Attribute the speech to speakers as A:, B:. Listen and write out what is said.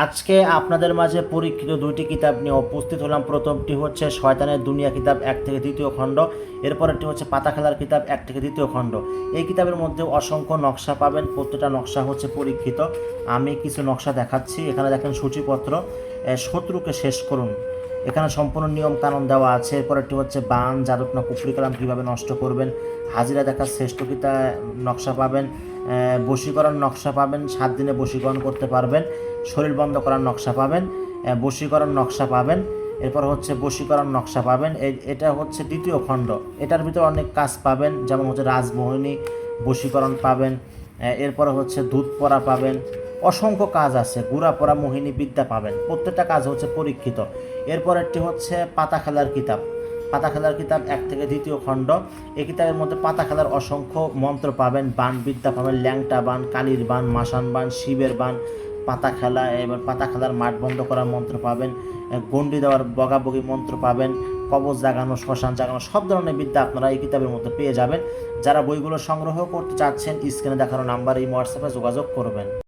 A: আজকে আপনাদের মাঝে পরীক্ষিত দুইটি কিতাব নিয়ে উপস্থিত হলাম। প্রথমটি হচ্ছে শয়তানের দুনিয়া কিতাব 1 থেকে 2য় খণ্ড, এরপরেরটি হচ্ছে পাতা খেলার কিতাব 1 থেকে 2য় খণ্ড। এই কিতাবের মধ্যে অসংখ্য নকশা পাবেন, প্রত্যেকটা নকশা হচ্ছে পরীক্ষিত। আমি কিছু নকশা দেখাচ্ছি। এখানে দেখেন সূচিপত্র, শত্রুকে শেষ করুন, এখানে সম্পূর্ণ নিয়ম কানুন দেওয়া আছে। এরপরেরটি হচ্ছে বান, জাদুটনা, কুফরি কালাম কীভাবে নষ্ট করবেন, হাজিরা দেখার শ্রেষ্ঠ কিতা নকশা পাবেন, বশীকরণ নকশা পাবেন, 7 দিনে বশীকরণ করতে পারবেন, শরীর বন্ধ করার নকশা পাবেন, বশীকরণ নকশা পাবেন, এরপর হচ্ছে বশীকরণ নকশা পাবেন। এটা হচ্ছে 2য় খণ্ড। এটার ভিতরে অনেক কাজ পাবেন, যেমন হচ্ছে রাজমোহিনী বশীকরণ পাবেন, এরপরে হচ্ছে দুধ পরা পাবেন, অসংখ্য কাজ আছে, গুড়া পরা মোহিনী বিদ্যা পাবেন। প্রত্যেকটা কাজ হচ্ছে পরীক্ষিত। এরপরেরটি হচ্ছে পাতা খেলার কিতাব। পাতা খেলার কিতাব 1 থেকে 2য় খণ্ড। এই কিতাবের মধ্যে পাতা খেলার অসংখ্য মন্ত্র পাবেন, বান বিদ্যা পাবেন, ল্যাংটা বান, কালির বান, মাসান বান, শিবের বান, পাতা খেলা, এবার পাতা খেলার মাঠ বন্ধ করার মন্ত্র পাবেন, গন্ডি দেওয়ার বগাবগি মন্ত্র পাবেন, কবচ জাগানো, শ্মশান জাগানো, সব ধরনের বিদ্যা আপনারা এই কিতাবের মধ্যে পেয়ে যাবেন। যারা বইগুলো সংগ্রহ করতে চাচ্ছেন, স্ক্রিনে দেখানো নাম্বার এই হোয়াটসঅ্যাপে যোগাযোগ করবেন।